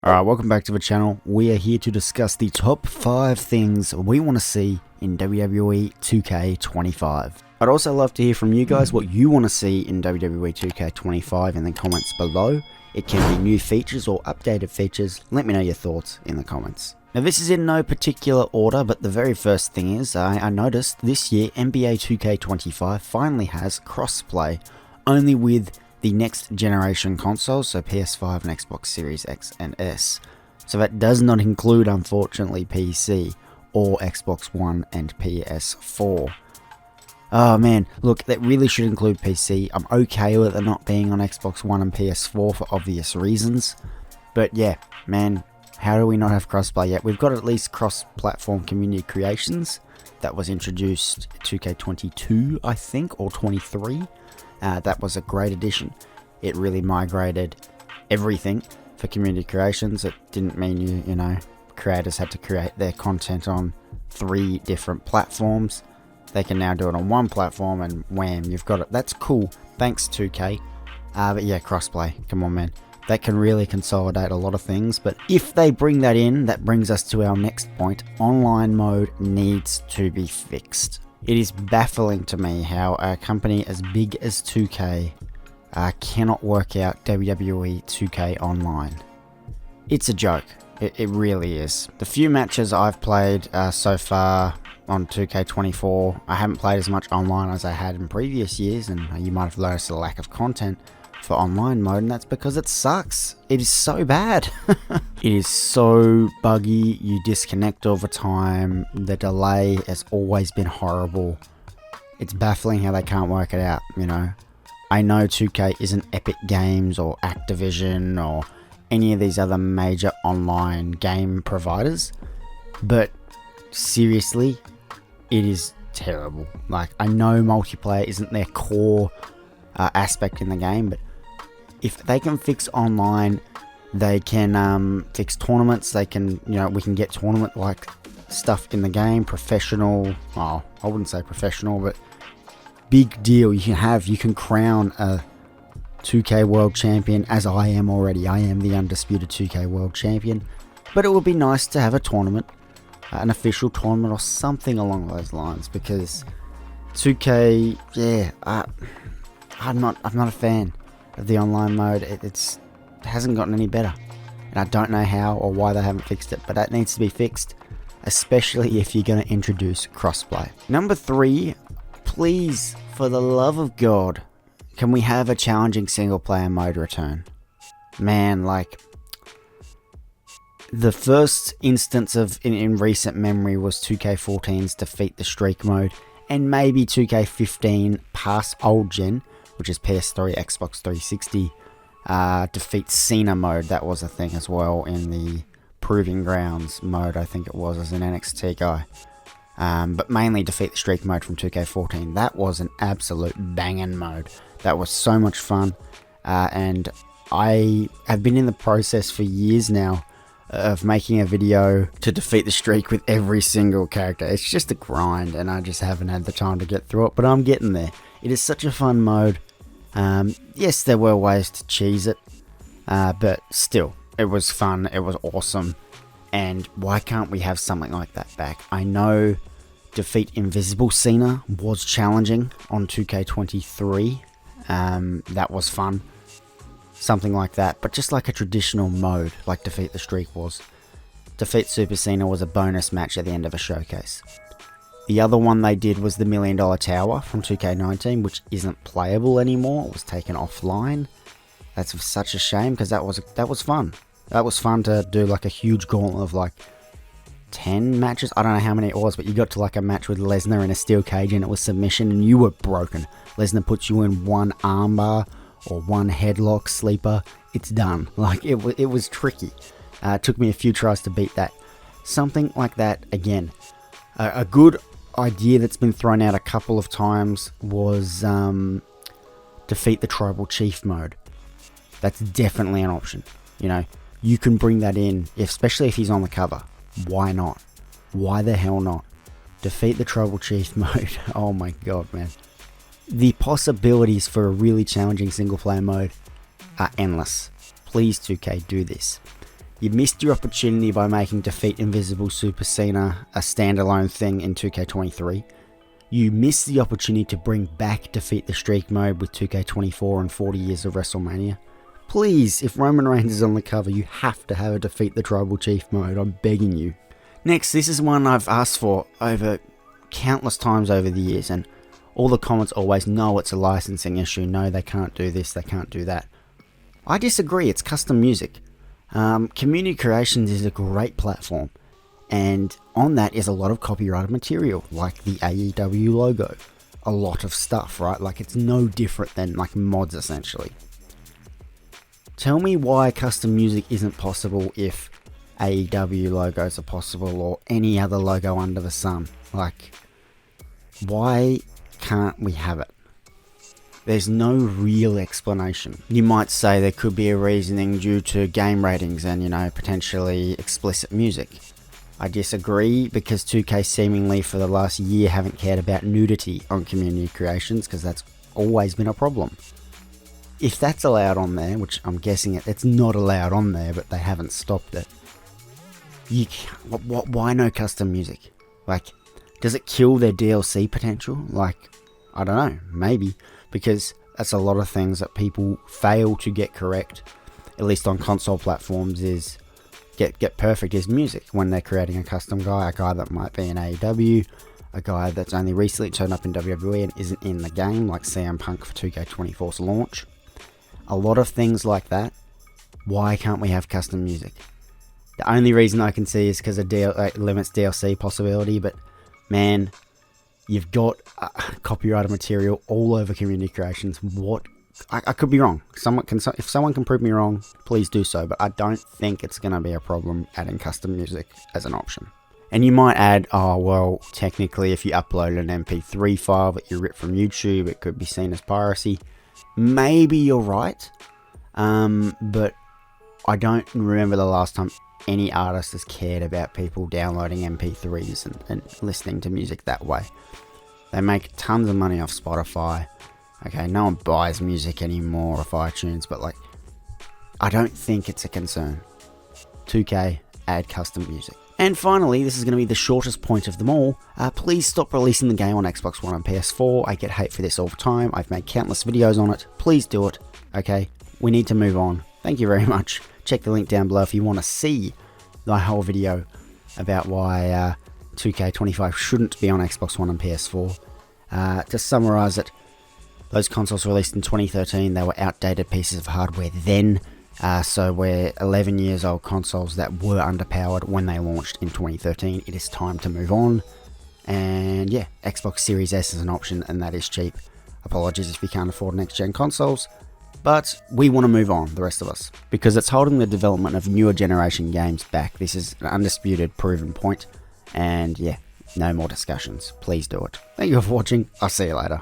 Alright, welcome back to the channel. We are here to discuss the top 5 things we want to see in WWE 2K25. I'd also love to hear from you guys what you want to see in WWE 2K25 in the comments below. It can be new features or updated features. Let me know your thoughts in the comments. Now this is in no particular order, but the very first thing is I noticed this year NBA 2K25 finally has crossplay only with the next generation consoles, so PS5 and Xbox Series X and S. So that does not include, unfortunately, PC or Xbox One and PS4. Oh man, look, that really should include PC. I'm okay with it not being on Xbox One and PS4 for obvious reasons. But yeah, man, how do we not have crossplay yet? We've got at least cross-platform community creations. That was introduced 2K22, I think, or 23. That was a great addition. It really migrated everything for community creations. It didn't mean you know, creators had to create their content on 3 different platforms. They can now do it on one platform and wham, you've got it. That's cool. Thanks 2K. But yeah, crossplay. Come on, man. That can really consolidate a lot of things. But if they bring that in, that brings us to our next point. Online mode needs to be fixed. It is baffling to me how a company as big as 2K cannot work out WWE 2K Online. It's a joke. It really is. The few matches I've played so far on 2K24, I haven't played as much online as I had in previous years, and you might have noticed a lack of content for online mode, and that's because it sucks. It is so bad. It is so buggy. You disconnect all the time. The delay has always been horrible. It's baffling how they can't work it out, you know. I know 2K isn't Epic Games or Activision or any of these other major online game providers, but seriously, it is terrible. Like, I know multiplayer isn't their core aspect in the game, but if they can fix online, they can fix tournaments. They can, you know, we can get tournament like stuff in the game. Professional, well, I wouldn't say professional, but big deal. You can crown a 2K World Champion, as I am already. I am the undisputed 2K World Champion. But it would be nice to have a tournament, an official tournament or something along those lines, because 2K, yeah, I'm not a fan of the online mode. It hasn't gotten any better, and I don't know how or why they haven't fixed it, but that needs to be fixed, especially if you're going to introduce crossplay. Number 3, please, for the love of God, can we have a challenging single player mode return? Man, like, the first instance of in recent memory was 2K14's Defeat the Streak mode, and maybe 2K15 past old gen, which is PS3, Xbox 360, Defeat Cena mode. That was a thing as well in the Proving Grounds mode, I think it was, as an NXT guy. But mainly Defeat the Streak mode from 2K14. That was an absolute banging mode. That was so much fun. And I have been in the process for years now of making a video to defeat the streak with every single character. It's just a grind, and I just haven't had the time to get through it, but I'm getting there. It is such a fun mode. Yes, there were ways to cheese it, but still, it was fun, it was awesome, and why can't we have something like that back? I know Defeat Invisible Cena was challenging on 2K23, that was fun, something like that, but just like a traditional mode, like Defeat the Streak was. Defeat Super Cena was a bonus match at the end of a showcase. The other one they did was the $1 Million Tower from 2K19, which isn't playable anymore. It was taken offline. That's such a shame, because that was fun. That was fun to do, like a huge gauntlet of like 10 matches. I don't know how many it was, but you got to like a match with Lesnar in a steel cage and it was submission and you were broken. Lesnar puts you in one armbar or one headlock sleeper. It's done. Like, it was tricky. It took me a few tries to beat that. Something like that again. A good idea that's been thrown out a couple of times was Defeat the Tribal Chief mode. That's definitely an option. You know, you can bring that in, especially if he's on the cover. Why not? Why the hell not? Defeat the Tribal Chief mode. Oh my god, man. The possibilities for a really challenging single player mode are endless. Please 2K, do this. You missed your opportunity by making Defeat Invisible Super Cena a standalone thing in 2K23. You missed the opportunity to bring back Defeat the Streak mode with 2K24 and 40 years of WrestleMania. Please, if Roman Reigns is on the cover, you have to have a Defeat the Tribal Chief mode, I'm begging you. Next, this is one I've asked for over countless times over the years, and all the comments always, no, it's a licensing issue, no, they can't do this, they can't do that. I disagree, it's custom music. Community Creations is a great platform, and on that is a lot of copyrighted material, like the AEW logo. A lot of stuff, right? Like, it's no different than, like, mods, essentially. Tell me why custom music isn't possible if AEW logos are possible, or any other logo under the sun. Like, why can't we have it? There's no real explanation. You might say there could be a reasoning due to game ratings and, you know, potentially explicit music. I disagree, because 2K seemingly for the last year haven't cared about nudity on Community Creations, because that's always been a problem. If that's allowed on there, which I'm guessing it's not allowed on there, but they haven't stopped it, you can't, why no custom music? Like, does it kill their DLC potential? Like, I don't know, maybe, because that's a lot of things that people fail to get correct, at least on console platforms, is get perfect is music when they're creating a custom guy, a guy that might be in AEW, a guy that's only recently turned up in WWE and isn't in the game, like CM Punk for 2K24's launch. A lot of things like that. Why can't we have custom music? The only reason I can see is because it limits DLC possibility, but man, you've got copyrighted material all over Community Creations. What? I could be wrong. If someone can prove me wrong, please do so, but I don't think it's going to be a problem adding custom music as an option. And you might add, oh, well, technically if you upload an MP3 file that you rip from YouTube, it could be seen as piracy. Maybe you're right, but I don't remember the last time any artist has cared about people downloading MP3s and listening to music that way. They make tons of money off Spotify. Okay, no one buys music anymore off iTunes, but like, I don't think it's a concern. 2K, add custom music. And finally, this is going to be the shortest point of them all. Please stop releasing the game on Xbox One and PS4. I get hate for this all the time. I've made countless videos on it. Please do it. Okay, we need to move on. Thank you very much. Check the link down below if you want to see the whole video about why 2K25 shouldn't be on Xbox One and PS4. To summarize it, those consoles released in 2013, they were outdated pieces of hardware then, so we're 11 years old consoles that were underpowered when they launched in 2013. It is time to move on, and yeah, Xbox Series S is an option, and that is cheap. Apologies if you can't afford next-gen consoles, but we want to move on, the rest of us, because it's holding the development of newer generation games back. This is an undisputed, proven point, and yeah, no more discussions. Please do it. Thank you for watching. I'll see you later.